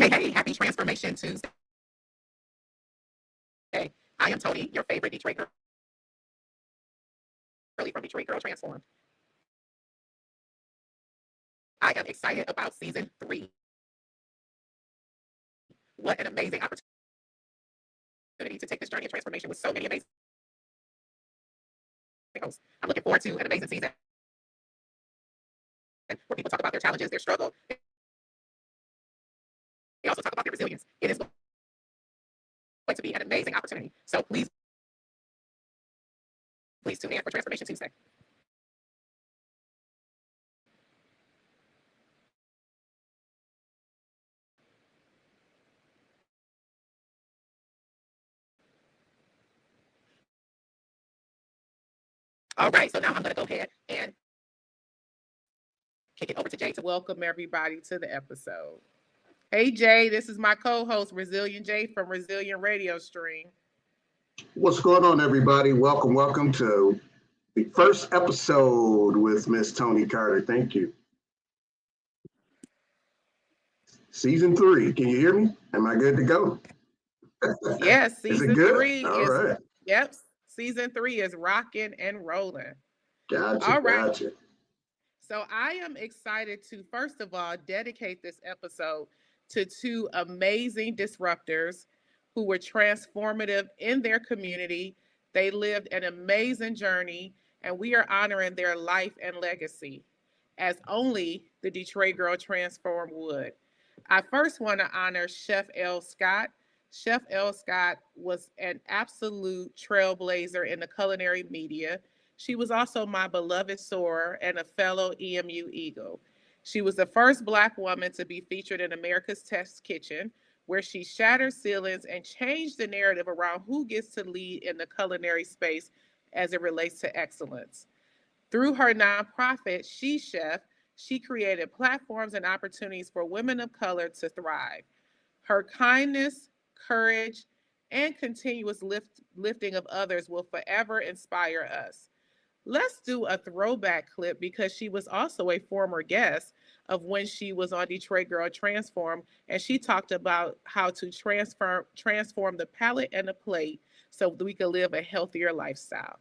Hey, happy Transformation Tuesday. I am Tony, your favorite Detroit girlie from Detroit Girl Transform. I am excited about season 3. What an amazing opportunity to take this journey of transformation with so many amazing hosts. I'm looking forward to an amazing season where people talk about their challenges, their struggle. They also talk about their resilience. It is going to be an amazing opportunity. So please tune in for Transformation Tuesday. All right, so now I'm going to go ahead and kick it over to Jay to welcome everybody to the episode. Hey, Jay, this is my co-host, Resilient Jay from Resilient Radio Stream. What's going on, everybody? Welcome to the first episode with Miss Tony Carter. Thank you. Season 3. Can you hear me? Am I good to go? Yes, season 3 All right. Yep, season 3 is rocking and rolling. Gotcha. All right. Gotcha. So I am excited to, first of all, dedicate this episode to 2 amazing disruptors who were transformative in their community. They lived an amazing journey, and we are honoring their life and legacy as only the Detroit Girl Transform would. I first want to honor Chef L. Scott. Chef L. Scott was an absolute trailblazer in the culinary media. She was also my beloved soarer and a fellow EMU Eagle. She was the first Black woman to be featured in America's Test Kitchen, where she shattered ceilings and changed the narrative around who gets to lead in the culinary space as it relates to excellence. Through her nonprofit, She Chef, she created platforms and opportunities for women of color to thrive. Her kindness, courage, and continuous lifting of others will forever inspire us. Let's do a throwback clip because she was also a former guest of when she was on Detroit Girl Transform, and she talked about how to transform the palate and the plate so we could live a healthier lifestyle.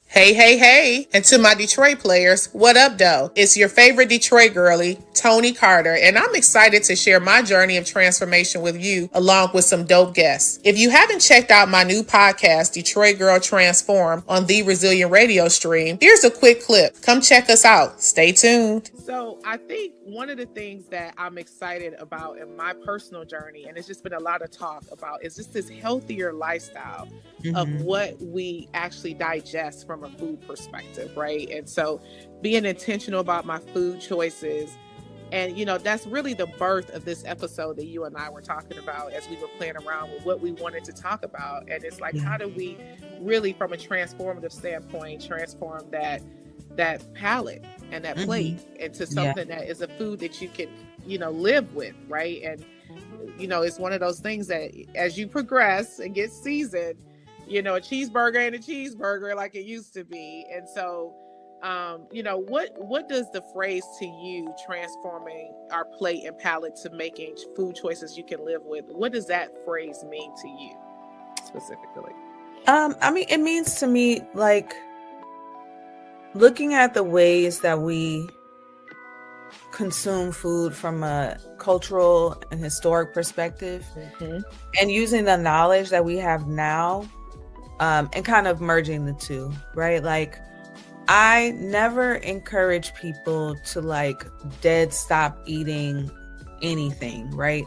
Hey. And to my Detroit players, what up, though? It's your favorite Detroit girlie, Tony Carter, and I'm excited to share my journey of transformation with you along with some dope guests. If you haven't checked out my new podcast, Detroit Girl Transform, on the Resilient Radio Stream, here's a quick clip. Come check us out. Stay tuned. So I think one of the things that I'm excited about in my personal journey, and it's just been a lot of talk about, is just this healthier lifestyle of what we actually digest from a food perspective, right? And so being intentional about my food choices, and that's really the birth of this episode that you and I were talking about as we were playing around with what we wanted to talk about. And it's like, how do we really, from a transformative standpoint, transform that palate and that plate into something that is a food that you can live with, right? And it's one of those things that as you progress and get seasoned, a cheeseburger ain't a cheeseburger like it used to be. And so what does the phrase to you, transforming our plate and palate to making food choices you can live with, what does that phrase mean to you specifically? It means to me, like, looking at the ways that we consume food from a cultural and historic perspective, and using the knowledge that we have now, and kind of merging the two, right? Like, I never encourage people to like dead stop eating anything, right?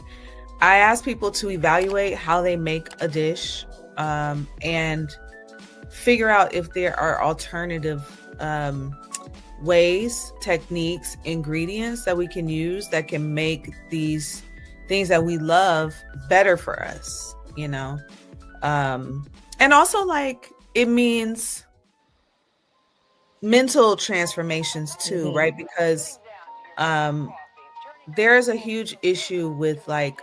I ask people to evaluate how they make a dish, and figure out if there are alternative ways, techniques, ingredients that we can use that can make these things that we love better for us, and also, like, it means mental transformations too, right? Because there's a huge issue with like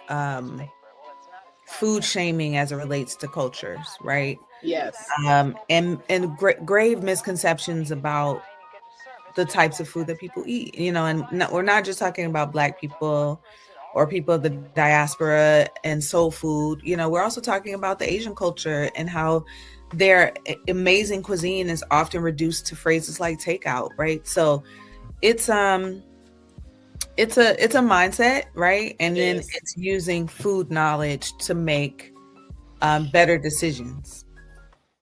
food shaming as it relates to cultures, right? Yes. And grave misconceptions about the types of food that people eat, and we're not just talking about Black people or people of the diaspora and soul food. We're also talking about the Asian culture and how their amazing cuisine is often reduced to phrases like takeout, right? So it's it's a mindset, right? And then it's using food knowledge to make better decisions.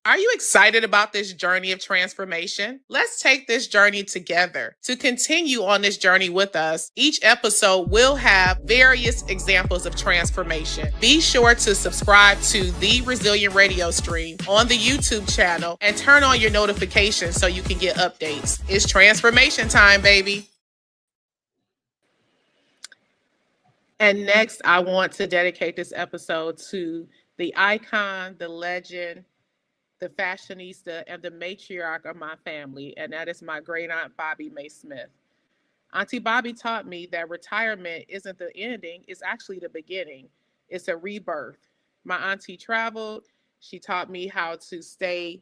Are you excited about this journey of transformation? Let's take this journey together. To continue on this journey with us, each episode will have various examples of transformation. Be sure to subscribe to the Resilient Radio Stream on the YouTube channel and turn on your notifications so you can get updates. It's transformation time, baby. And next, I want to dedicate this episode to the icon, the legend, the fashionista, and the matriarch of my family, and that is my great aunt Bobby May Smith. Auntie Bobby taught me that retirement isn't the ending, it's actually the beginning. It's a rebirth. My auntie traveled. She taught me how to stay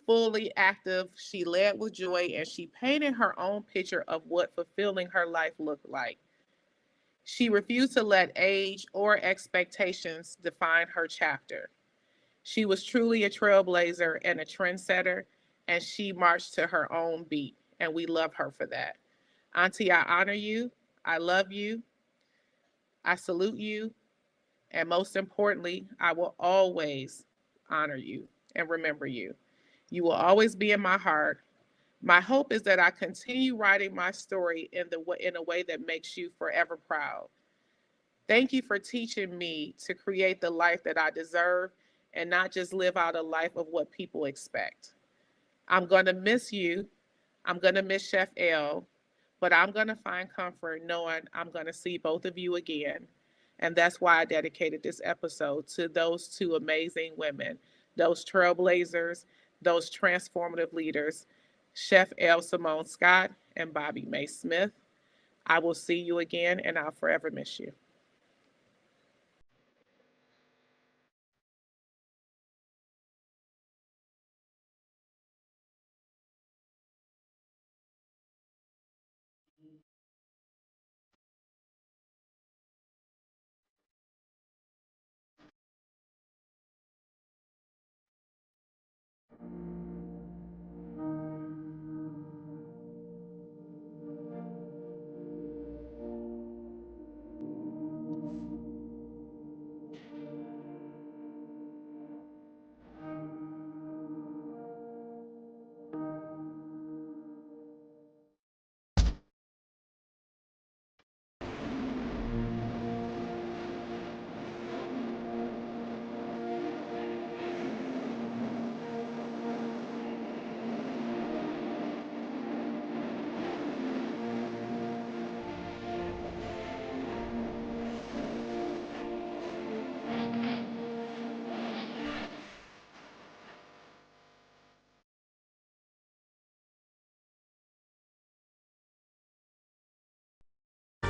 fully active. She led with joy, and she painted her own picture of what fulfilling her life looked like. She refused to let age or expectations define her chapter. She was truly a trailblazer and a trendsetter, and she marched to her own beat, and we love her for that. Auntie, I honor you, I love you, I salute you, and most importantly, I will always honor you and remember you. You will always be in my heart. My hope is that I continue writing my story in a way that makes you forever proud. Thank you for teaching me to create the life that I deserve and not just live out a life of what people expect. I'm going to miss you. I'm going to miss Chef L, but I'm going to find comfort knowing I'm going to see both of you again. And that's why I dedicated this episode to those two amazing women, those trailblazers, those transformative leaders, Chef L. Simone Scott and Bobby May Smith. I will see you again, and I'll forever miss you.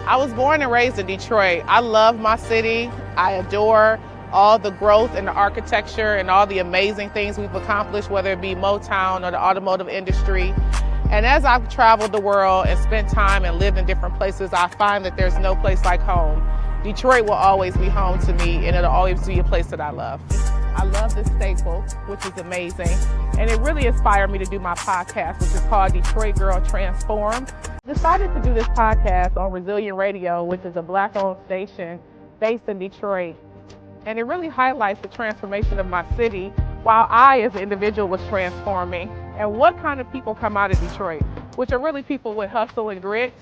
I was born and raised in Detroit. I love my city. I adore all the growth and the architecture and all the amazing things we've accomplished, whether it be Motown or the automotive industry. And as I've traveled the world and spent time and lived in different places, I find that there's no place like home. Detroit will always be home to me, and it'll always be a place that I love. I love this staple, which is amazing. And it really inspired me to do my podcast, which is called Detroit Girl Transformed. I decided to do this podcast on Resilient Radio, which is a Black-owned station based in Detroit. And it really highlights the transformation of my city while I, as an individual, was transforming. And what kind of people come out of Detroit, which are really people with hustle and grit,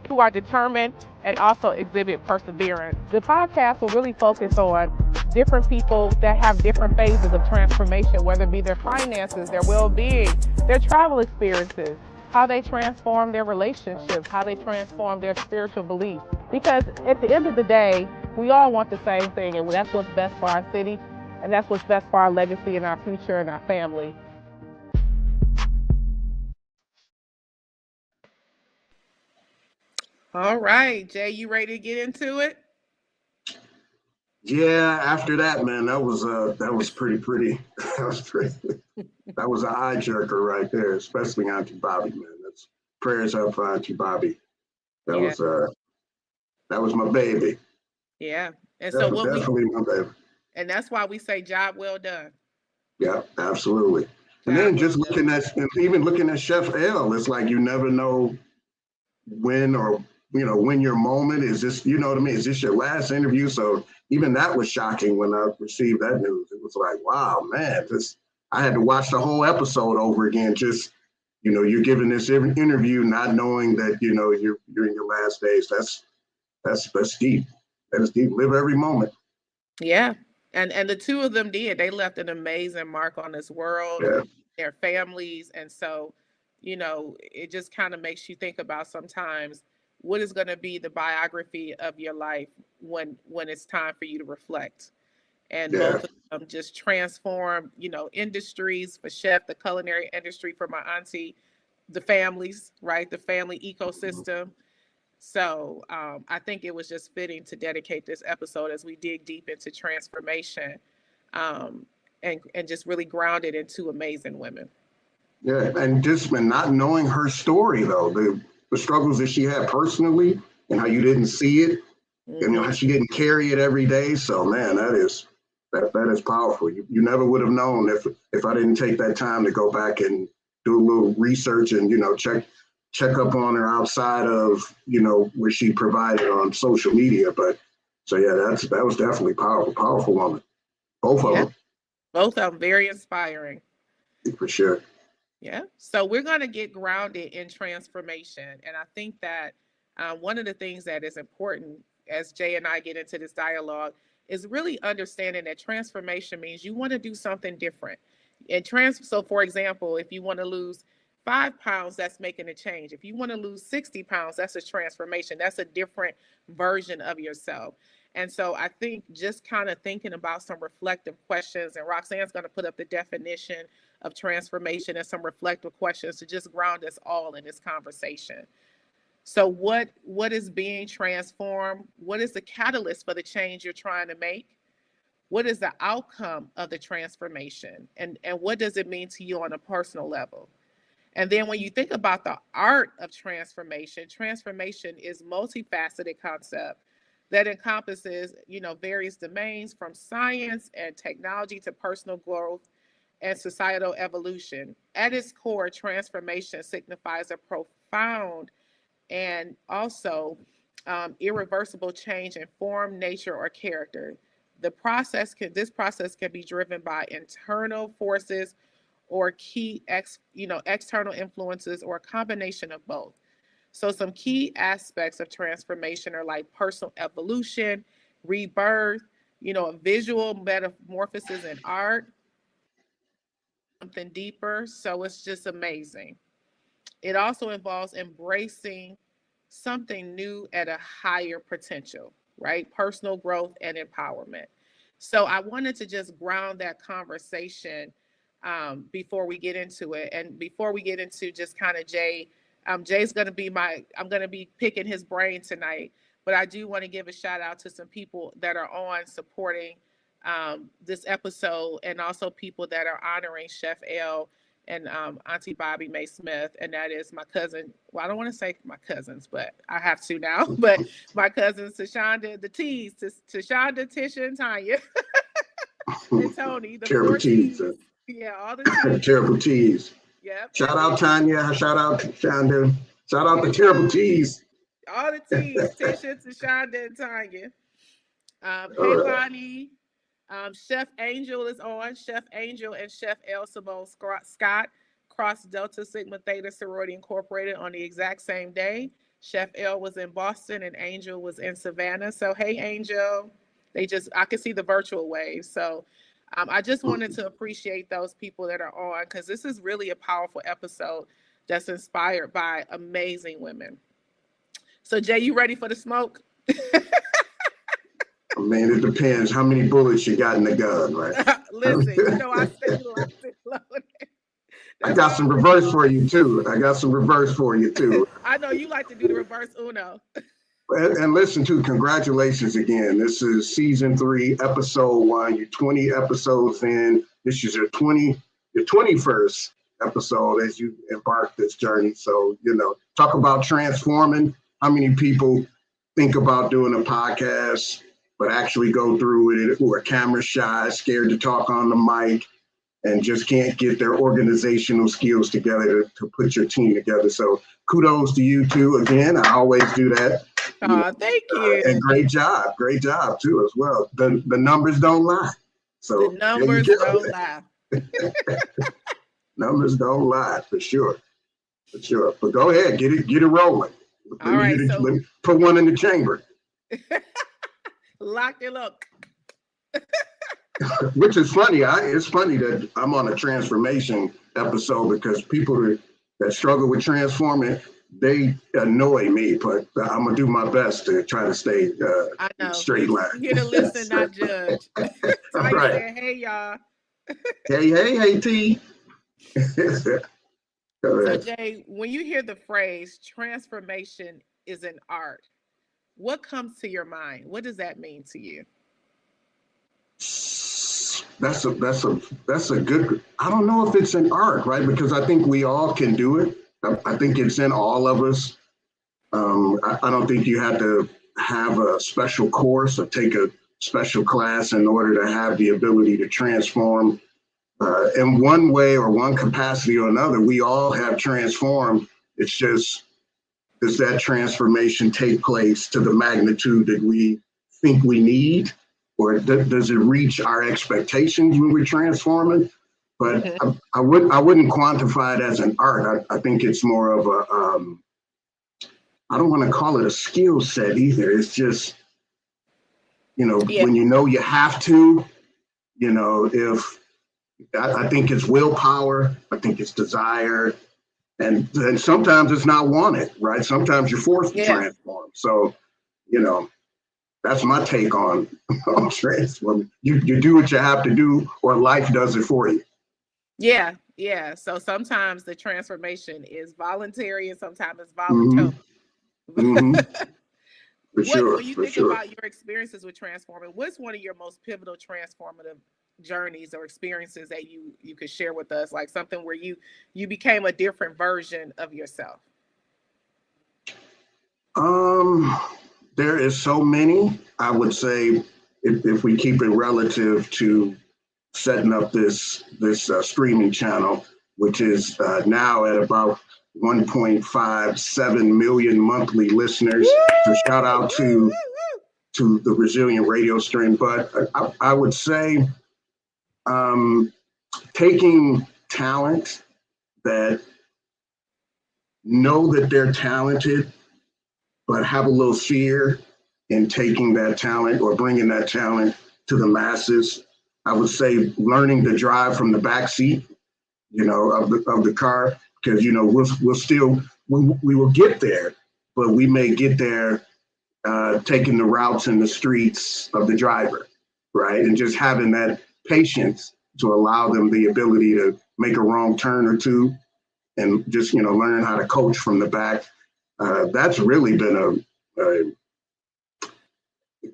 who are determined and also exhibit perseverance. The podcast will really focus on different people that have different phases of transformation, whether it be their finances, their well-being, their travel experiences, how they transform their relationships, how they transform their spiritual beliefs. Because at the end of the day, we all want the same thing, and that's what's best for our city, and that's what's best for our legacy and our future and our family. All right, Jay, you ready to get into it? Yeah, after that, man, that was pretty that was an eye jerker right there, especially Auntie Bobby, man. That's prayers up for Auntie Bobby. That Yeah. was my baby. Yeah. And so Definitely my baby. and that's why we say job well done. Yeah, absolutely. And Job then well just done. even looking at Chef L, it's like you never know when when your moment is. This, you know what I mean? Is this your last interview? So even that was shocking when I received that news. It was like, wow, man, I had to watch the whole episode over again. Just, you're giving this interview not knowing that, you're in your last days. That's deep. That is deep. Live every moment. Yeah. And the two of them did. They left an amazing mark on this world, Yeah. their families. And so, it just kind of makes you think about sometimes what is going to be the biography of your life when it's time for you to reflect. And Yeah. both of them just transformed, industries. For Chef, the culinary industry; for my auntie, the families, right? The family ecosystem. So I think it was just fitting to dedicate this episode as we dig deep into transformation, and just really ground it in two amazing women. Yeah, and just not knowing her story though, the struggles that she had personally, and how you didn't see it, and how she didn't carry it every day. So man, that is powerful. You never would have known if I didn't take that time to go back and do a little research and check up on her outside of what she provided on social media. But so yeah, that was definitely powerful woman. Both of them. Both of them very inspiring. For sure. Yeah. So we're going to get grounded in transformation. And I think that one of the things that is important as Jay and I get into this dialogue is really understanding that transformation means you want to do something different. So for example, if you want to lose 5 pounds, that's making a change. If you want to lose 60 pounds, that's a transformation. That's a different version of yourself. And so I think just kind of thinking about some reflective questions, and Roxanne's going to put up the definition of transformation and some reflective questions to just ground us all in this conversation. So what is being transformed? What is the catalyst for the change you're trying to make? What is the outcome of the transformation? And what does it mean to you on a personal level? And then when you think about the art of transformation is multifaceted concept that encompasses, various domains from science and technology to personal growth and societal evolution. At its core, transformation signifies a profound and also irreversible change in form, nature, or character. This process can be driven by internal forces or external influences, or a combination of both. So some key aspects of transformation are like personal evolution, rebirth, a visual metamorphosis in art, something deeper. So it's just amazing. It also involves embracing something new at a higher potential, right? Personal growth and empowerment. So I wanted to just ground that conversation before we get into it. And before we get into just kind of Jay, Jay's going to be I'm going to be picking his brain tonight. But I do want to give a shout out to some people that are on supporting this episode, and also people that are honoring Chef L and Auntie Bobby May Smith, and that is my cousin. Well, I don't want to say my cousins, but I have to now. But my cousins, Tashonda, the T's, Tashonda, Tisha, and Tanya, and Tony, the Terrible 4 T's. T's. Yeah, all the T's. Terrible T's. Yep. Shout out Tanya. Shout out Shonda. Shout out the Terrible T's. All the T's, Tisha, Tashonda, and Tanya. Hey, Lonnie. Chef Angel is on. Chef Angel and Chef L. Simone Scott crossed Delta Sigma Theta Sorority Incorporated on the exact same day. Chef L was in Boston and Angel was in Savannah. So, hey, Angel. I can see the virtual wave. So, I just wanted to appreciate those people that are on, because this is really a powerful episode that's inspired by amazing women. So, Jay, you ready for the smoke? I mean, it depends how many bullets you got in the gun, right? Listen, I stay locked and loaded. I got some reverse for you too. I know you like to do the reverse Uno. And listen to, congratulations again. This is season 3, episode 1. You're 20 episodes in. This is your 21st episode as you embark this journey. So, talk about transforming. How many people think about doing a podcast, but actually go through it, who are camera shy, scared to talk on the mic, and just can't get their organizational skills together to put your team together. So kudos to you too. Again, I always do that. Thank you. And great job too as well. The numbers don't lie. So the numbers don't lie. Numbers don't lie for sure. But go ahead, get it rolling. Let me put one in the chamber. Lock it up. Which is funny. It's funny that I'm on a transformation episode because people that struggle with transforming, they annoy me, but I'm gonna do my best to try to stay straight line. You're here to listen, not judge. Right. Said, hey, y'all. Hey, T. So, Jay, when you hear the phrase transformation is an art, what comes to your mind? What does that mean to you? That's a good, I don't know if it's an art, right? Because I think we all can do it. I think it's in all of us. I don't think you have to have a special course or take a special class in order to have the ability to transform in one way or one capacity or another. We all have transformed. It's just, does that transformation take place to the magnitude that we think we need? Or does it reach our expectations when we're transforming? But I wouldn't quantify it as an art. I think it's more of a, I don't want to call it a skill set either. It's just, when you have to, if I think it's willpower, I think it's desire, and sometimes it's not wanted, right? Sometimes you're forced to transform. So, that's my take on transforming. You do what you have to do, or life does it for you. Yeah. So sometimes the transformation is voluntary, and sometimes it's voluntary. Mm-hmm. For sure. When you think about your experiences with transforming, what's one of your most pivotal transformative journeys or experiences that you could share with us, like something where you became a different version of yourself? There is so many. I would say if we keep it relative to setting up this streaming channel, which is now at about 1.57 million monthly listeners. So shout out to the Resilient Radio stream. But I would say taking talent that know that they're talented, but have a little fear in taking that talent or bringing that talent to the masses. I would say learning to drive from the back seat, of the car, because we will get there, but we may get there taking the routes and the streets of the driver, right? And just having that patience to allow them the ability to make a wrong turn or two, and just learning how to coach from the back. That's really been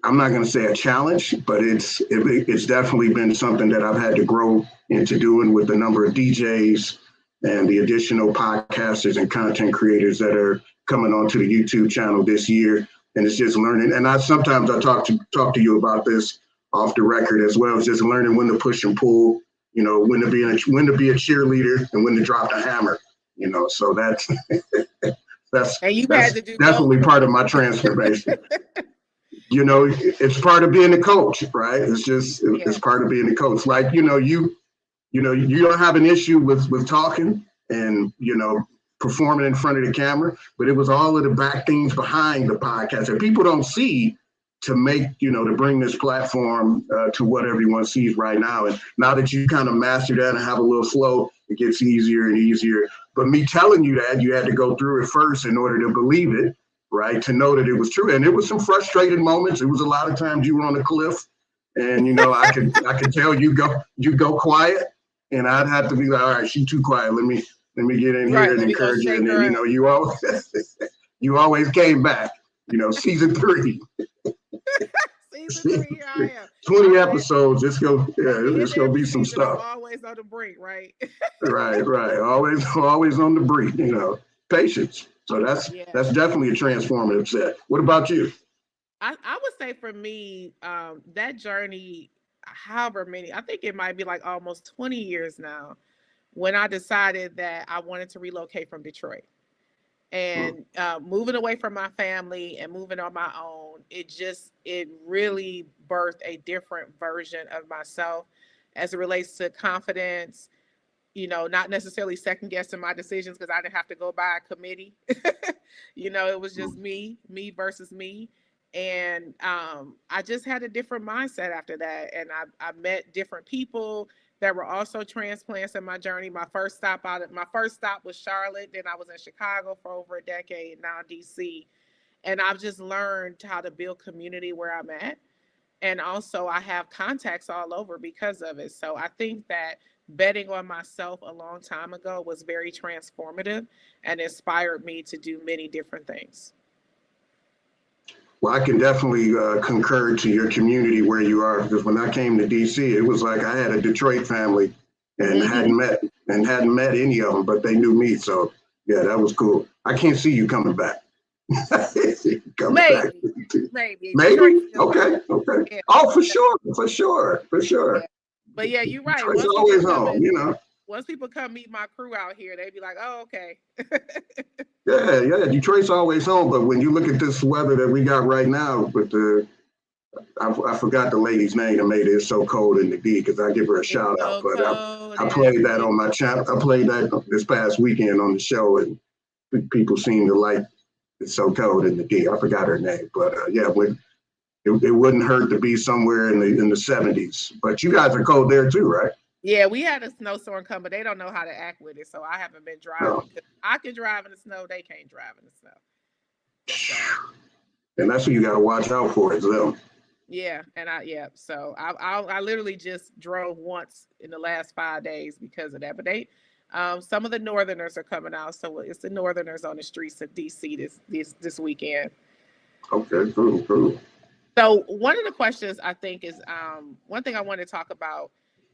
I'm not going to say a challenge, but it's definitely been something that I've had to grow into doing with the number of DJs and the additional podcasters and content creators that are coming onto the YouTube channel this year. And it's just learning. And sometimes I talk to you about this off the record as well. It's just learning when to push and pull, when to be a cheerleader and when to drop the hammer, so that's definitely part of my transformation. It's part of being a coach, right? It's part of being a coach. Like, you don't have an issue with talking and, performing in front of the camera, but it was all of the back things behind the podcast that people don't see to make, to bring this platform to what everyone sees right now. And now that you kind of master that and have a little flow, it gets easier and easier. But me telling you that, you had to go through it first in order to believe it, right? To know that it was true. And there was some frustrated moments. It was a lot of times you were on a cliff and, I could tell you go quiet, and I'd have to be like, all right, she's too quiet. Let me get in here and encourage her. And then, you always came back, season 3. Season 3, here I am. 20 episodes. It's gonna be some season, stuff. I'm always on the brink, right? Right. Always on the brink. Patience. So that's definitely a transformative set. What about you? I would say for me, that journey, however many, I think it might be like almost 20 years now, when I decided that I wanted to relocate from Detroit. And moving away from my family and moving on my own, it really birthed a different version of myself as it relates to confidence, not necessarily second guessing my decisions because I didn't have to go by a committee. It was just me versus me. And I just had a different mindset after that. And I met different people that were also transplants in my journey. My first stop was Charlotte. Then I was in Chicago for over a decade, now DC. And I've just learned how to build community where I'm at. And also I have contacts all over because of it. So I think that betting on myself a long time ago was very transformative and inspired me to do many different things. Well, I can definitely concur to your community where you are, because when I came to DC, it was like I had a Detroit family and hadn't met any of them, but they knew me. So yeah, that was cool. I can't see you coming back. Maybe. Okay. Yeah. Oh, for sure. Yeah. But yeah, you're right. Detroit's always home, Once people come meet my crew out here, they'd be like, "Oh, okay." Yeah. Detroit's always home, but when you look at this weather that we got right now, with I forgot the lady's name that made it so cold in the D, because I give her a shout out. But I played that on my channel. I played that this past weekend on the show, and people seem to like it's so cold in the D. I forgot her name, but it wouldn't hurt to be somewhere in the 70s. But you guys are cold there too, right? Yeah, we had a snowstorm come, but they don't know how to act with it, so I haven't been driving. No. I can drive in the snow, they can't drive in the snow. So. And that's what you got to watch out for as well. Yeah, and so I literally just drove once in the last 5 days because of that. But some of the Northerners are coming out, so it's the Northerners on the streets of DC this weekend. Okay, cool. So one of the questions I think is one thing I want to talk about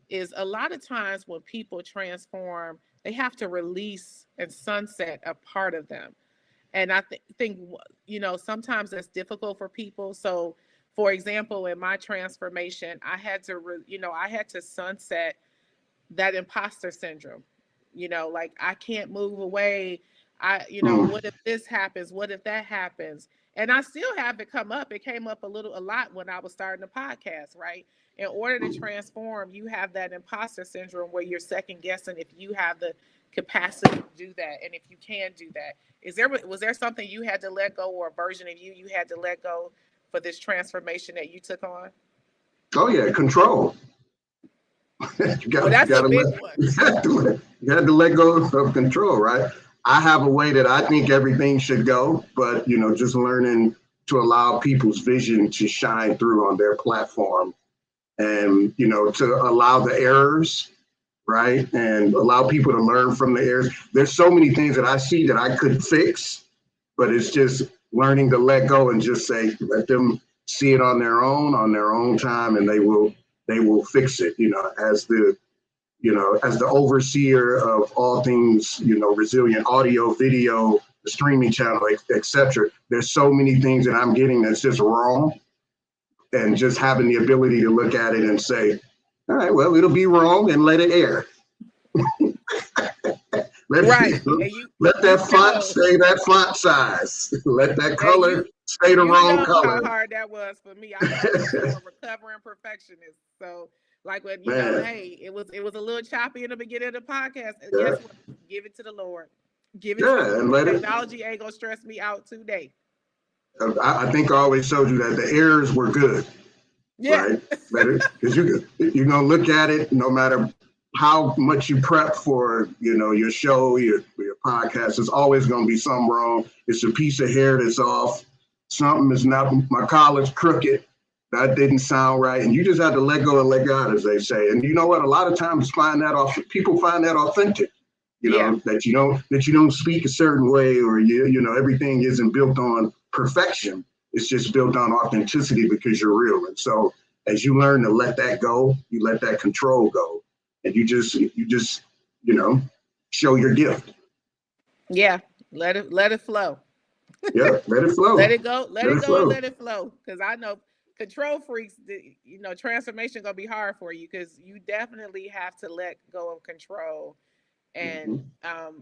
is a lot of times when people transform, they have to release and sunset a part of them. And I think, sometimes that's difficult for people. So, for example, in my transformation, I had to sunset that imposter syndrome. Like I can't move away. What if this happens? What if that happens? And I still have it come up. It came up a lot when I was starting the podcast, right? In order to transform, you have that imposter syndrome where you're second guessing if you have the capacity to do that. And if you can do that, was there something you had to let go, or a version of you had to let go for this transformation that you took on? Oh yeah, control. That's a big one. You had to let go of control, right? I have a way that I think everything should go, but just learning to allow people's vision to shine through on their platform, and to allow the errors, right, and allow people to learn from the errors. There's so many things that I see that I could fix, but it's just learning to let go and just say, let them see it on their own time, and they will fix it. As the overseer of all things, resilient audio, video, the streaming channel, etc. There's so many things that I'm getting that's just wrong. And just having the ability to look at it and say, all right, well, it'll be wrong, and let it air. Let that font stay that font size. Let that color stay the wrong color. How hard that was for me. I'm a recovering perfectionist. So like when hey, it was a little choppy in the beginning of the podcast. And guess what? Give it to the Lord. Give it to the Lord. Technology ain't gonna stress me out today. I think I always showed you that the errors were good. Yeah. Right? Because you're going to look at it no matter how much you prep for, your show, your podcast, there's always going to be something wrong. It's a piece of hair that's off. Something is not, my collar's crooked. That didn't sound right. And you just have to let go and let God, as they say. And you know what? A lot of times people find that authentic. That you don't speak a certain way, or everything isn't built on perfection. It's just built on authenticity because you're real. And so as you learn to let that go, you let that control go, and you just show your gift. Yeah, let it flow. Yeah, let it flow. Let it go, let it go, and let it flow. Because I know control freaks, transformation gonna be hard for you because you definitely have to let go of control, and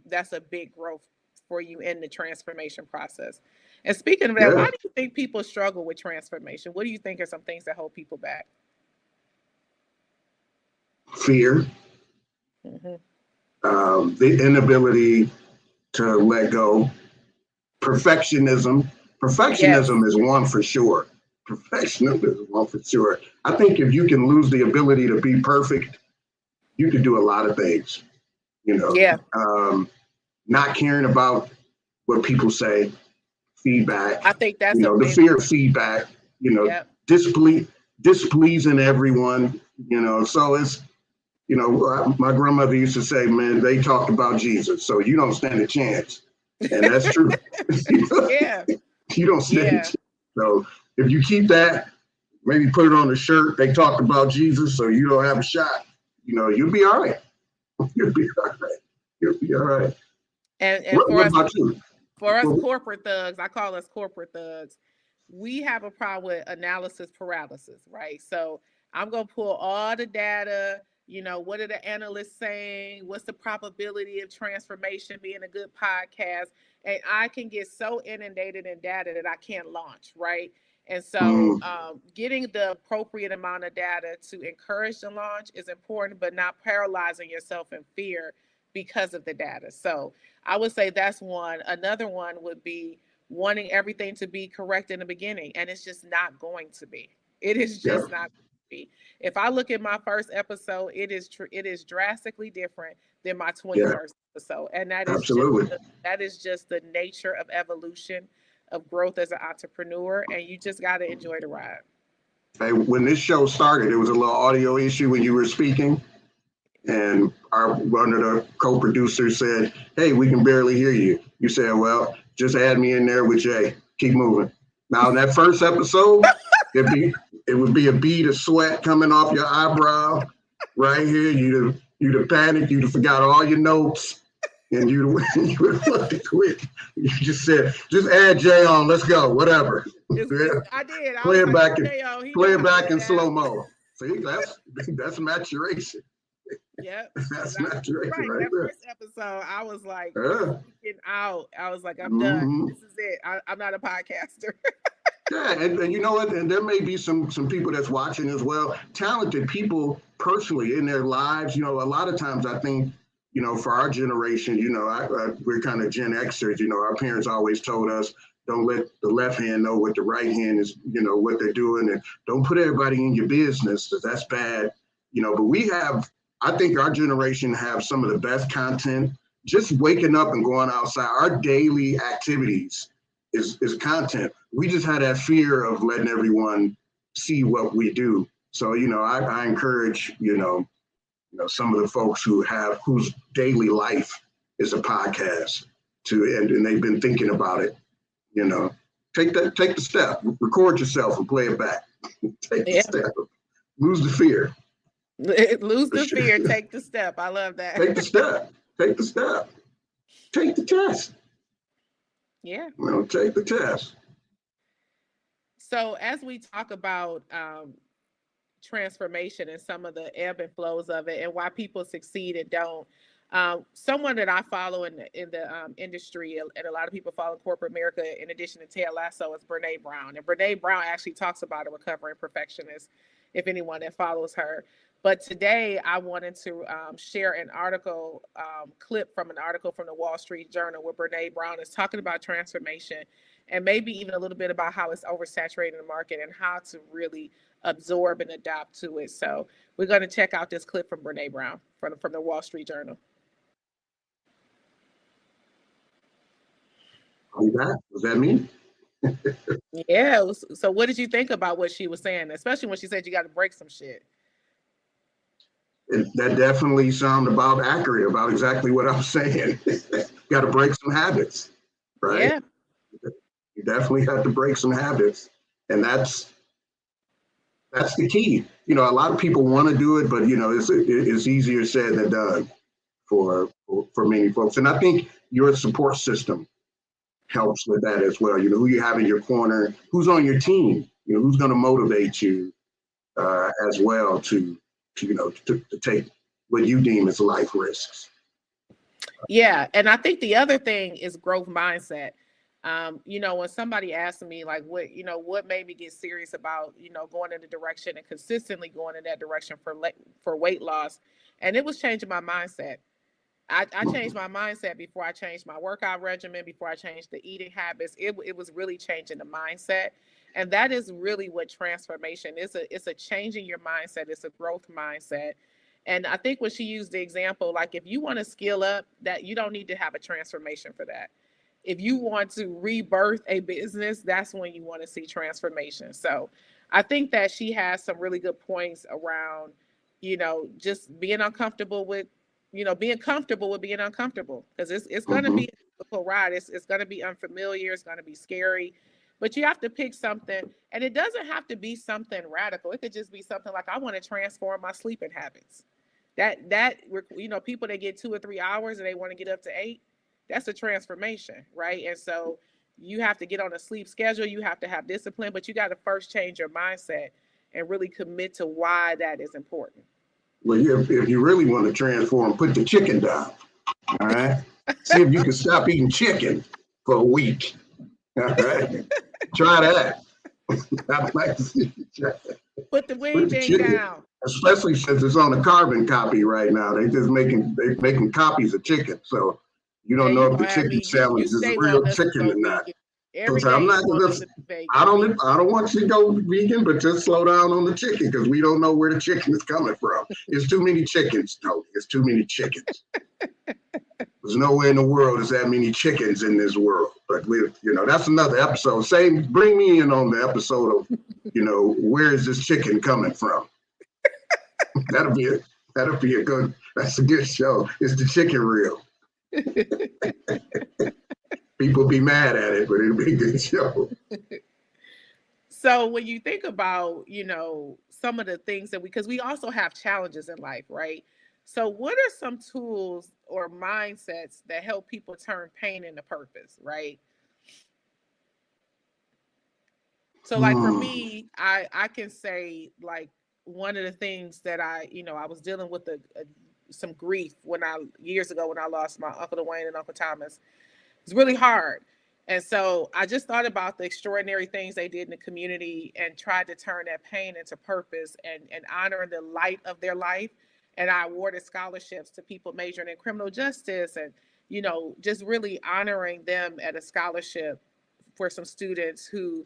that's a big growth for you in the transformation process. And speaking of that, why do you think people struggle with transformation? What do you think are some things that hold people back? Fear, the inability to let go, perfectionism. Perfectionism is one for sure. Perfectionism is one for sure. I think if you can lose the ability to be perfect, you can do a lot of things. Not caring about what people say, feedback. I think that's the fear of feedback. Displeasing everyone. So it's. My grandmother used to say, "Man, they talked about Jesus, so you don't stand a chance," and that's true. Yeah, you don't stand a chance. So if you keep that, maybe put it on the shirt. They talked about Jesus, so you don't have a shot. You'll be all right. You'll be all right. You'll be all right. And what about you? For us corporate thugs, I call us corporate thugs, we have a problem with analysis paralysis, right? So I'm going to pull all the data, what are the analysts saying? What's the probability of transformation being a good podcast? And I can get so inundated in data that I can't launch, right? And so getting the appropriate amount of data to encourage the launch is important, but not paralyzing yourself in fear because of the data. So I would say that's one. Another one would be wanting everything to be correct in the beginning, and it's just not going to be. It is just not going to be. If I look at my first episode, it is drastically different than my 21st episode, and that is just the nature of evolution, of growth as an entrepreneur, and you just got to enjoy the ride. Hey, when this show started, there was a little audio issue when you were speaking. And one of the co-producers said, "Hey, we can barely hear you." You said, "Well, just add me in there with Jay. Keep moving." Now, in that first episode, it would be a bead of sweat coming off your eyebrow right here. You'd have panicked. You'd have forgot all your notes, and you'd have looked at quit. You just said, "Just add Jay on. Let's go. Whatever." I did. Play it back in slow mo. See, that's maturation. Yep. That's maturation right that there. First episode, I was like freaking out. I was like, I'm done. This is it. I'm not a podcaster. And you know what? And there may be some people that's watching as well. Talented people personally in their lives. A lot of times I think, for our generation, we're kind of Gen Xers. Our parents always told us, don't let the left hand know what the right hand is, what they're doing, and don't put everybody in your business because that's bad. But I think our generation have some of the best content. Just waking up and going outside, our daily activities is content. We just had that fear of letting everyone see what we do. So, I encourage, some of the folks whose daily life is a podcast and they've been thinking about it, take the step, record yourself and play it back. Take the step, lose the fear. Lose the fear, take the step. I love that. Take the step. Take the step. Take the test. Yeah. Take the test. So as we talk about transformation and some of the ebb and flows of it and why people succeed and don't, someone that I follow in the industry, and a lot of people follow corporate America in addition to Ted Lasso, is Brene Brown. And Brene Brown actually talks about a recovering perfectionist, if anyone that follows her. But today I wanted to share an article, clip from an article from the Wall Street Journal where Brene Brown is talking about transformation and maybe even a little bit about how it's oversaturating the market and how to really absorb and adapt to it. So we're going to check out this clip from Brene Brown from the Wall Street Journal. Was that me? Yeah. So what did you think about what she was saying, especially when she said you got to break some shit? That definitely sounded about accurate about exactly what I'm saying. Got to break some habits, right? Yeah. You definitely have to break some habits, and that's the key. You know, a lot of people want to do it, but you know, it's easier said than done for many folks. And I think your support system helps with that as well. You know, who you have in your corner, who's on your team, you know, who's going to motivate you as well to take what you deem as life risks. Yeah, and I think the other thing is growth mindset. You know, when somebody asked me like what made me get serious about, going in the direction and consistently going in that direction for weight loss, and it was changing my mindset. I changed my mindset before I changed my workout regimen, before I changed the eating habits. It was really changing the mindset. And that is really what transformation is. It's a change in your mindset. It's a growth mindset. And I think when she used the example, like if you want to skill up, that you don't need to have a transformation for that. If you want to rebirth a business, that's when you want to see transformation. So I think that she has some really good points around, just being uncomfortable with, being comfortable with being uncomfortable, because it's going to be a difficult ride. It's going to be unfamiliar. It's going to be scary, but you have to pick something, and it doesn't have to be something radical. It could just be something like, I want to transform my sleeping habits. That people that get 2 or 3 hours and they want to get up to 8, that's a transformation, right? And so you have to get on a sleep schedule. You have to have discipline, but you got to first change your mindset and really commit to why that is important. Well, if you really want to transform, put the chicken down. All right. See if you can stop eating chicken for a week. All right. Try that. I'd like to see you try that. Put the wing thing down. Especially since it's on a carbon copy right now. They're making copies of chicken. So you don't know if the chicken sandwich is real chicken or not. So I'm not just, I don't want you to go vegan, but just slow down on the chicken, because we don't know where the chicken is coming from. There's too many chickens, Tony. It's too many chickens. There's nowhere in the world there's that many chickens in this world. But that's another episode. Bring me in on the episode of, where is this chicken coming from? That'll be a good. That's a good show. Is the chicken real? People be mad at it, but it'll be a good show. So when you think about, some of the things because we also have challenges in life, right? So what are some tools or mindsets that help people turn pain into purpose, right? So like for me, I can say like one of the things that I was dealing with some grief years ago when I lost my Uncle Dwayne and Uncle Thomas. It's really hard. And so I just thought about the extraordinary things they did in the community and tried to turn that pain into purpose and honor the light of their life. And I awarded scholarships to people majoring in criminal justice and, just really honoring them at a scholarship for some students who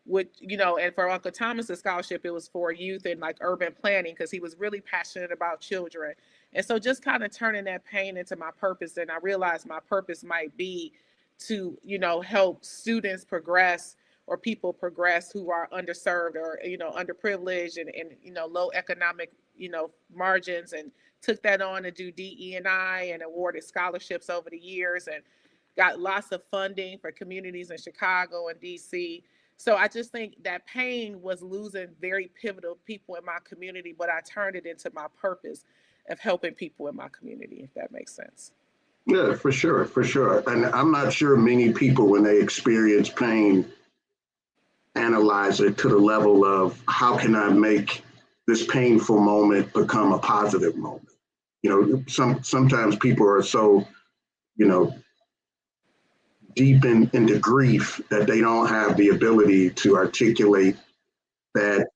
would, and for Uncle Thomas's scholarship, it was for youth and like urban planning, because he was really passionate about children. And so just kind of turning that pain into my purpose. And I realized my purpose might be to, help students progress or people progress who are underserved or, underprivileged and low economic, margins, and took that on to do DE&I and awarded scholarships over the years and got lots of funding for communities in Chicago and DC. So I just think that pain was losing very pivotal people in my community, but I turned it into my purpose of helping people in my community, if that makes sense. Yeah, for sure. And I'm not sure many people, when they experience pain, analyze it to the level of how can I make this painful moment become a positive moment. Sometimes people are so, deep into grief that they don't have the ability to articulate that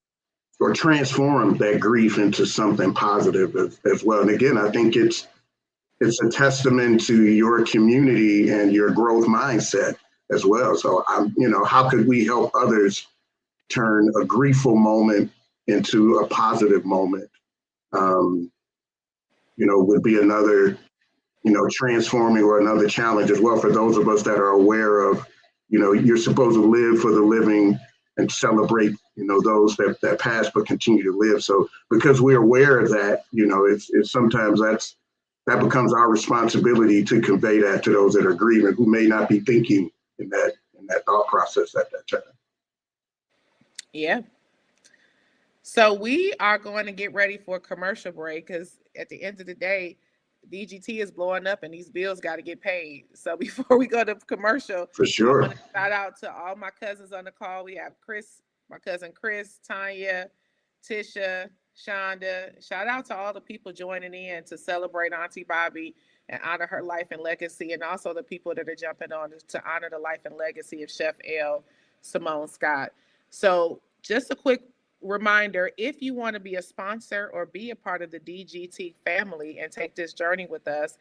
or transform that grief into something positive as well. And again, I think it's a testament to your community and your growth mindset as well. So, how could we help others turn a griefful moment into a positive moment? Would be another, transforming or another challenge as well for those of us that are aware of, you're supposed to live for the living and celebrate, those that pass but continue to live. So because we're aware of that, it's sometimes that becomes our responsibility to convey that to those that are grieving, who may not be thinking in that thought process at that time. Yeah. So we are going to get ready for a commercial break because at the end of the day, DGT is blowing up and these bills got to get paid. So before we go to commercial, For sure. I want to shout out to all my cousins on the call. We have Chris, my cousin Chris, Tanya, Tisha, Shonda. Shout out to all the people joining in to celebrate Auntie Bobby and honor her life and legacy, and also the people that are jumping on to honor the life and legacy of Chef L. Simone Scott. So just a quick reminder, if you want to be a sponsor or be a part of the DGT family and take this journey with us,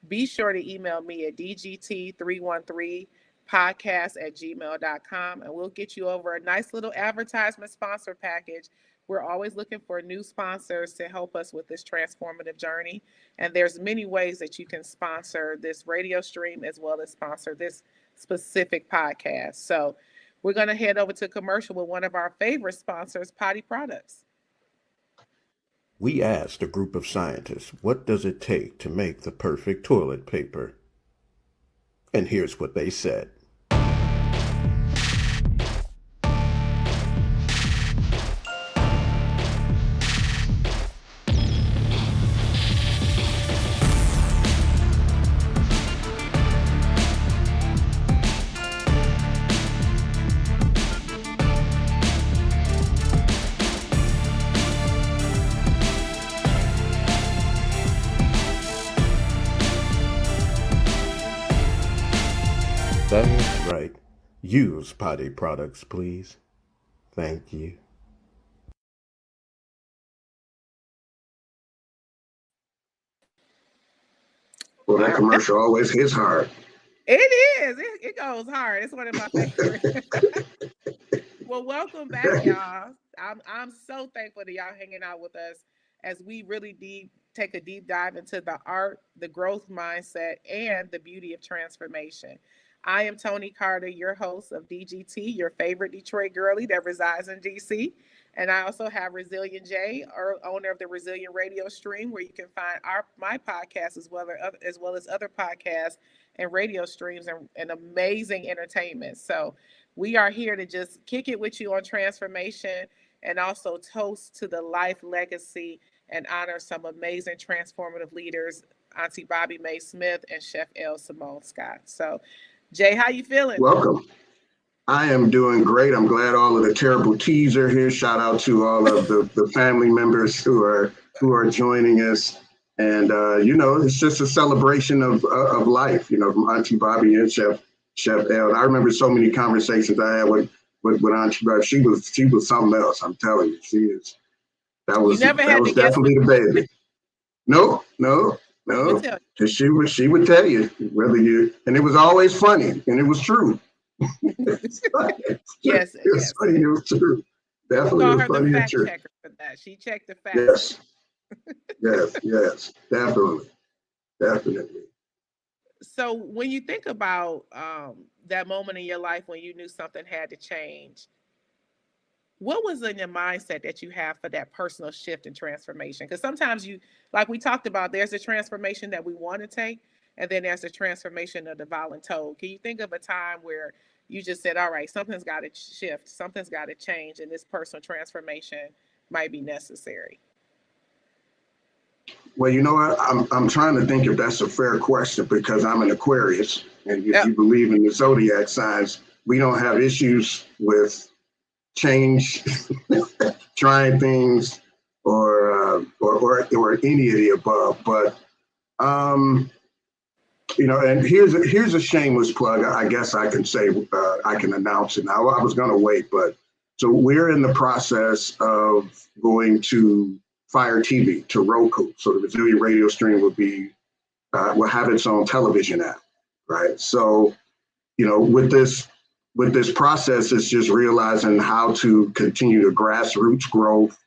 be sure to email me at dgt313podcast@gmail.com and we'll get you over a nice little advertisement sponsor package. We're always looking for new sponsors to help us with this transformative journey, and there's many ways that you can sponsor this radio stream as well as sponsor this specific podcast. So we're going to head over to commercial with one of our favorite sponsors, Potty Products. We asked a group of scientists, what does it take to make the perfect toilet paper? And here's what they said. That's right. Use Potty Products, please. Thank you. Well, that commercial always hits hard. It is. It goes hard. It's one of my favorites. Well, welcome back, y'all. I'm so thankful that y'all hanging out with us as we really take a deep dive into the art, the growth mindset, and the beauty of transformation. I am Tony Carter, your host of DGT, your favorite Detroit girlie that resides in DC. And I also have Resilient J, owner of the Resilient Radio Stream, where you can find my podcast as well as other podcasts and radio streams and amazing entertainment. So we are here to just kick it with you on transformation and also toast to the life legacy and honor some amazing transformative leaders, Auntie Bobby Mae Smith and Chef L. Simone Scott. So Jay, how you feeling? Welcome. I am doing great. I'm glad all of the terrible teas are here. Shout out to all of the family members who are joining us. And it's just a celebration of life, from Auntie Bobby and Chef L. And I remember so many conversations I had with Auntie Bobby. She was something else. I'm telling you, that was definitely the baby. No. Because she would tell you and it was always funny and it was true. Yes, it was funny, it was true. Definitely we'll was call her funny the and fact true. checker for that. She checked the facts. Yes, definitely. So when you think about that moment in your life when you knew something had to change, what was in your mindset that you have for that personal shift and transformation? Because sometimes like we talked about, there's a transformation that we want to take, and then there's a transformation of the voluntold. Can you think of a time where you just said, all right, something's got to shift, something's got to change, and this personal transformation might be necessary? Well, you know what? I'm trying to think if that's a fair question because I'm an Aquarius, and if you believe in the zodiac signs, we don't have issues with change, trying things, or any of the above. But and here's a shameless plug. I guess I can say I can announce it now. I was going to wait, but so we're in the process of going to Fire TV to Roku. So the Resilient Radio Stream will have its own television app, right? So with this process, it's just realizing how to continue to grassroots growth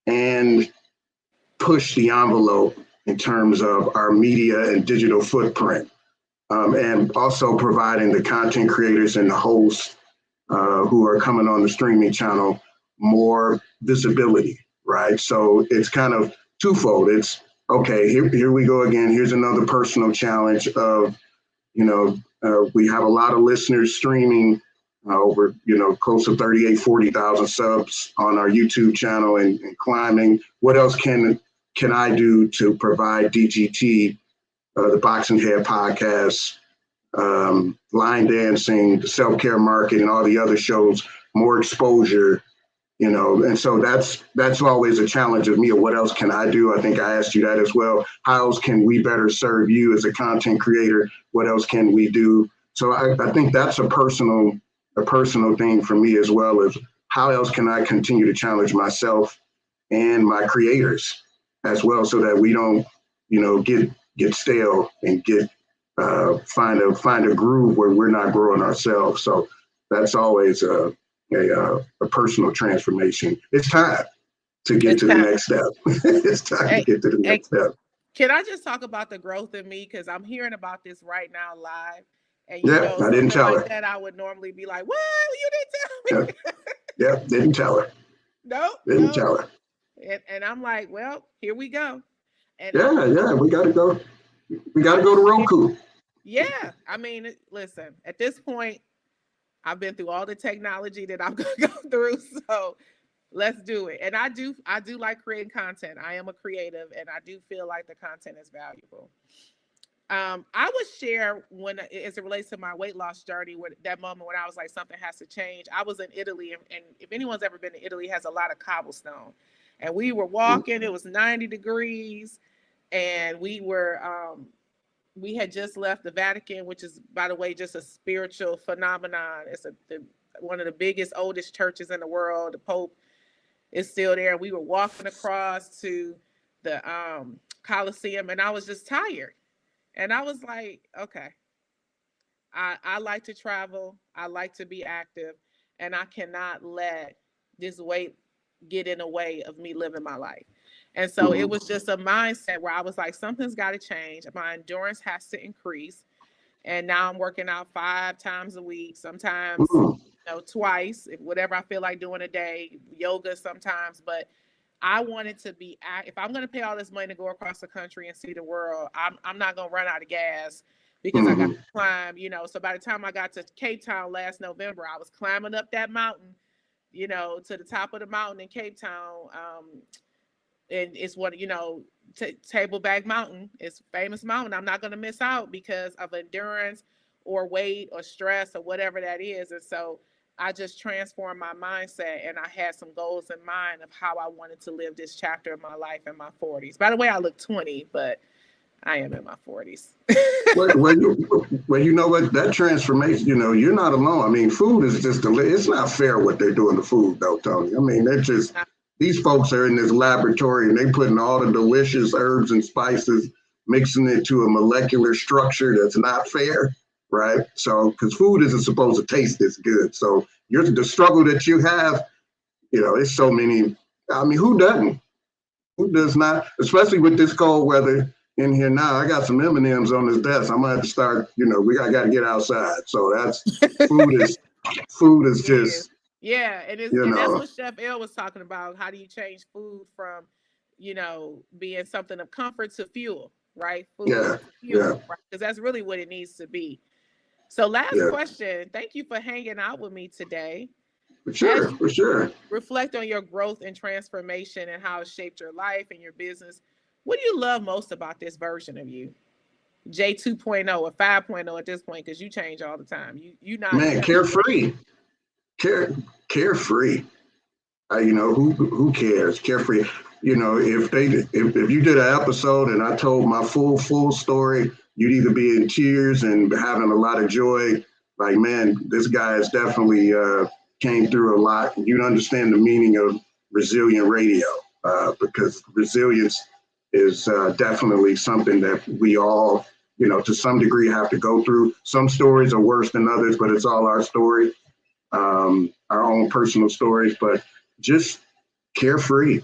and push the envelope in terms of our media and digital footprint, and also providing the content creators and the hosts who are coming on the streaming channel more visibility, right? So it's kind of twofold. It's, okay, here we go again. Here's another personal challenge of We have a lot of listeners streaming over, close to 40,000 subs on our YouTube channel and climbing. What else can I do to provide DGT, the Boxing Head podcast, line dancing, the self-care market, and all the other shows, more exposure, and so that's always a challenge of me. Of what else can I do? I think I asked you that as well. How else can we better serve you as a content creator? What else can we do? So I think that's a personal thing for me, as well as how else can I continue to challenge myself and my creators as well, so that we don't, get stale and find a groove where we're not growing ourselves. So that's always a personal transformation. It's time to get to the next step. It's time to get to the next step. Can I just talk about the growth in me? Because I'm hearing about this right now live. And I didn't tell her. That I would normally be like, "What? You didn't tell me." Yeah, didn't tell her. Didn't tell her. And I'm like, well, here we go. And we got to go. We got to go to Roku. Yeah, I mean, listen. At this point, I've been through all the technology that I'm gonna go through, so let's do it. And I do like creating content. I am a creative, and I do feel like the content is valuable. I would share as it relates to my weight loss journey, with that moment when I was like, something has to change. I was in Italy, and if anyone's ever been to Italy, it has a lot of cobblestone. And we were walking, it was 90 degrees, and we had just left the Vatican, which is, by the way, just a spiritual phenomenon. It's one of the biggest, oldest churches in the world. The Pope is still there. We were walking across to the Colosseum, and I was just tired. And I was like, okay, I like to travel. I like to be active, and I cannot let this weight get in the way of me living my life. And so it was just a mindset where I was like, something's got to change. My endurance has to increase. And now I'm working out 5 times a week, sometimes twice, whatever I feel like doing a day, yoga sometimes. But I wanted to be, if I'm going to pay all this money to go across the country and see the world, I'm not going to run out of gas because I got to climb, So by the time I got to Cape Town last November, I was climbing up that mountain, to the top of the mountain in Cape Town. And it's what, Tableback Mountain. It's a famous mountain. I'm not going to miss out because of endurance or weight or stress or whatever that is. And so I just transformed my mindset, and I had some goals in mind of how I wanted to live this chapter of my life in my 40s. By the way, I look 20, but I am in my 40s. well, you know what? That transformation, you're not alone. I mean, food is just it's not fair what they're doing to food, though, Tony. I mean, they're just, these folks are in this laboratory, and they're putting all the delicious herbs and spices, mixing it to a molecular structure that's not fair. Right. So, because food isn't supposed to taste this good. So the struggle that you have, it's so many. I mean, who doesn't? Who does not? Especially with this cold weather in here now. I got some M&Ms on this desk. I'm gonna have to start. I got to get outside. So that's food is just. Yeah, and that's what Chef L was talking about. How do you change food from, being something of comfort to fuel? Right. Food to fuel. Right? Because that's really what it needs to be. So last question, thank you for hanging out with me today. For sure. Reflect on your growth and transformation and how it shaped your life and your business. What do you love most about this version of you? J 2.0 or 5.0 at this point, because you change all the time. You not carefree. Carefree. Who cares? Carefree. If you did an episode and I told my full story, you'd either be in tears and having a lot of joy. Like, man, this guy has definitely came through a lot. You'd understand the meaning of resilient radio, because resilience is definitely something that we all, to some degree have to go through. Some stories are worse than others, but it's all our story, our own personal stories, but just carefree,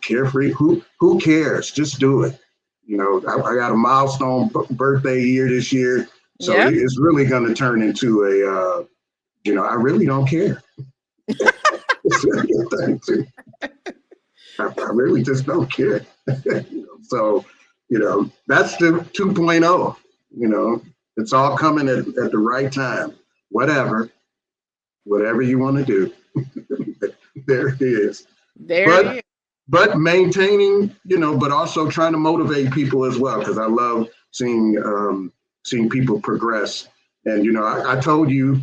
carefree. Who cares? Just do it. I got a milestone birthday year this year. So it's really going to turn into I really don't care. I really just don't care. So, that's the 2.0, It's all coming at the right time. Whatever you want to do, there it is. There it is. But maintaining, but also trying to motivate people as well, because I love seeing people progress. And I told you,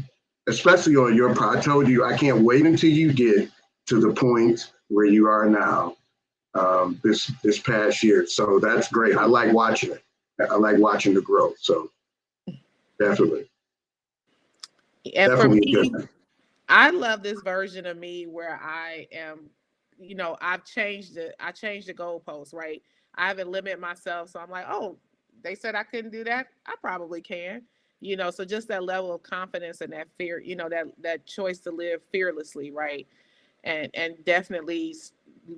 especially on your part, I told you I can't wait until you get to the point where you are now, this past year. So that's great. I like watching it. I like watching the growth. So definitely. And definitely for me, good. I love this version of me where I am, I've changed it. I changed the goalpost, right? I haven't limited myself. So I'm like, oh, they said I couldn't do that. I probably can. So just that level of confidence and that fear, that choice to live fearlessly, right? And definitely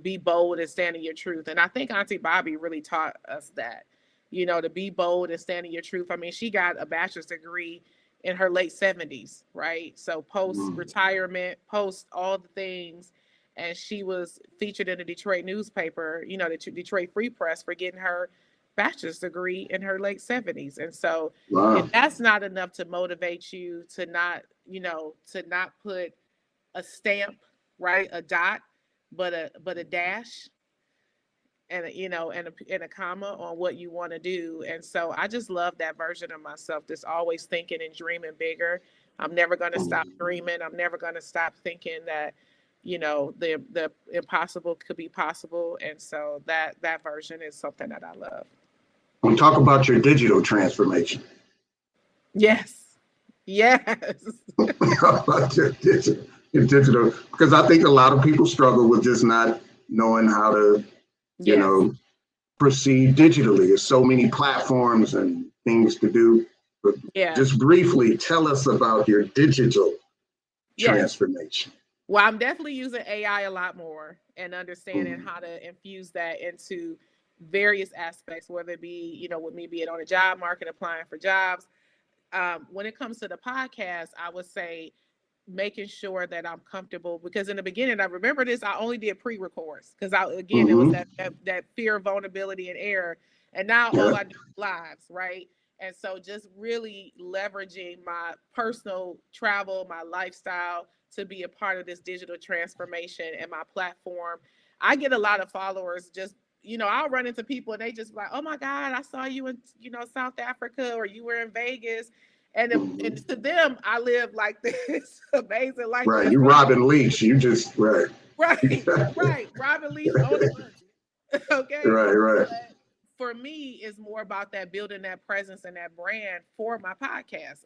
be bold and stand in your truth. And I think Auntie Bobby really taught us that, to be bold and stand in your truth. I mean, she got a bachelor's degree in her late 70s, right? So post retirement, post all the things. And she was featured in the Detroit newspaper, the Detroit Free Press, for getting her bachelor's degree in her late 70s. And so if that's not enough to motivate you to not, to not put a stamp, right, a dot, but a dash, and and a comma on what you want to do. And so I just love that version of myself, that's always thinking and dreaming bigger. I'm never going to stop dreaming. I'm never going to stop thinking that the impossible could be possible. And so that version is something that I love. We'll talk about your digital transformation. Yes. About your digital, because I think a lot of people struggle with just not knowing how to proceed digitally. There's so many platforms and things to do. But just briefly, tell us about your digital transformation. Well, I'm definitely using AI a lot more and understanding how to infuse that into various aspects, whether it be, with me being on a job market, applying for jobs. When it comes to the podcast, I would say making sure that I'm comfortable, because in the beginning, I remember this, I only did pre-records because it was that fear of vulnerability and error. And now all I do is lives, right? And so just really leveraging my personal travel, my lifestyle to be a part of this digital transformation and my platform. I get a lot of followers just, I'll run into people and they just like, oh my God, I saw you in, South Africa, or you were in Vegas. And to them, I live like this amazing life. Right, you Robin Leach, you just, right. Robin Leach on the budget. Okay. Right. But for me, it's more about that building that presence and that brand for my podcast,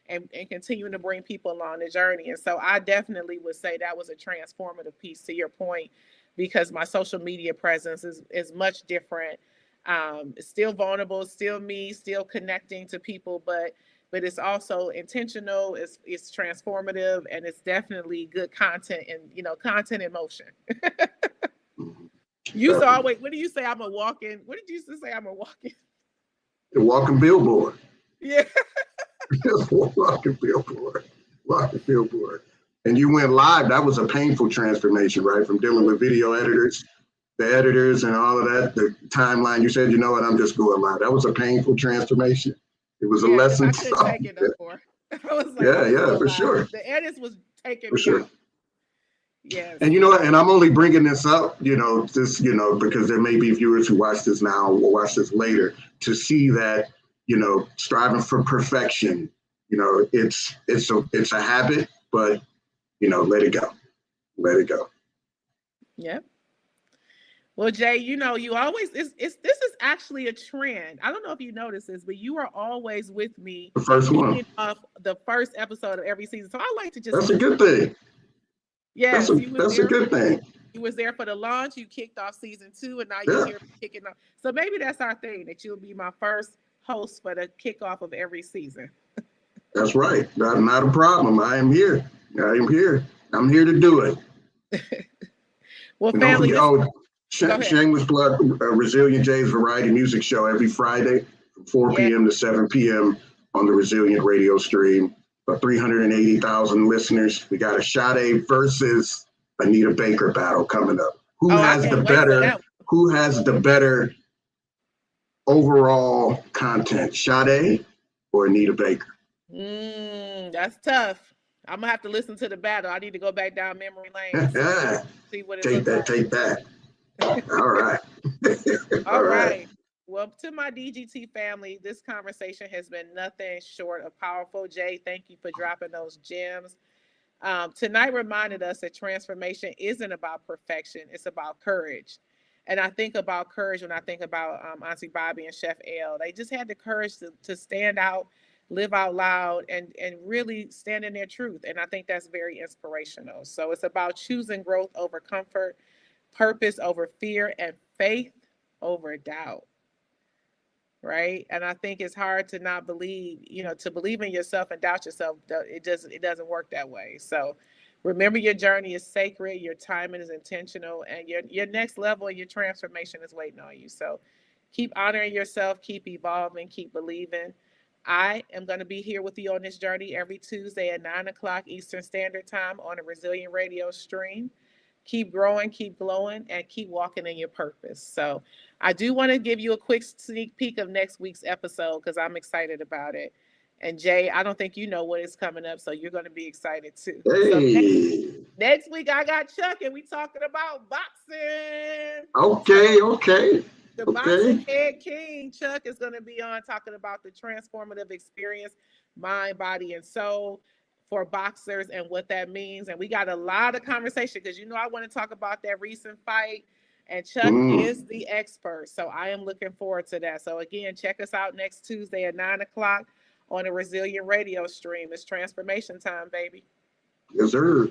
and continuing to bring people along the journey. And so I definitely would say that was a transformative piece, to your point, because my social media presence is much different. It's still vulnerable, still me, still connecting to people, but it's also intentional, it's transformative, and it's definitely good content, and content in motion. You saw, wait, what do you say? I'm a walking, what did you used to say? I'm a walking? The walking billboard. Yeah. Walking billboard. And you went live. That was a painful transformation, right? From dealing with video editors, the editors and all of that, the timeline. You said, you know what, I'm just going live. That was a painful transformation. It was a lesson. I couldn't take it no more. I was like, for sure. The edits was taking me out. Yes. And and I'm only bringing this up, because there may be viewers who watch this now or watch this later, to see that, striving for perfection, it's a habit, but let it go. Yep. Well, Jay, you always, this is actually a trend. I don't know if you noticed this, but you are always with me. The first one. Off the first episode of every season. So I like to just. That's a good thing. Yes, that's a good thing. You was there for the launch. You kicked off season 2, and now you're here kicking off. So maybe that's our thing, that you'll be my first host for the kickoff of every season. That's right. Not a problem. I am here. I'm here to do it. Well, family. Shameless plug, Resilient J's Variety Music Show every Friday from 4 p.m. to 7 p.m. on the Resilient radio stream. About 380,000 listeners. We got a Sade versus Anita Baker battle coming up. Who has the better overall content, Sade or Anita Baker? That's tough. I'm gonna have to listen to the battle. I need to go back down memory lane and see what it Take looked that, like. take that. All right. All right. Well, to my DGT family, this conversation has been nothing short of powerful. Jay, thank you for dropping those gems. Tonight reminded us that transformation isn't about perfection, it's about courage. And I think about courage when I think about Auntie Bobby and Chef L. They just had the courage to stand out, live out loud, and really stand in their truth. And I think that's very inspirational. So it's about choosing growth over comfort, purpose over fear, and faith over doubt. Right. And I think it's hard to not believe, to believe in yourself and doubt yourself. It doesn't work that way. So remember, your journey is sacred, your timing is intentional, and your next level of your transformation is waiting on you. So keep honoring yourself, keep evolving, keep believing. I am going to be here with you on this journey every Tuesday at 9 o'clock Eastern Standard Time on a Resilient Radio stream. Keep growing, keep glowing, and keep walking in your purpose. So I do want to give you a quick sneak peek of next week's episode because I'm excited about it. And Jay, I don't think you know what is coming up, so you're going to be excited too. So next week I got Chuck, and we talking about boxing. Okay. The boxing head king, Chuck, is going to be on talking about the transformative experience, mind, body, and soul for boxers and what that means. And we got a lot of conversation because I want to talk about that recent fight. And Chuck is the expert. So I am looking forward to that. So again, check us out next Tuesday at 9 o'clock on a Resilient Radio stream. It's transformation time, baby. Yes, sir.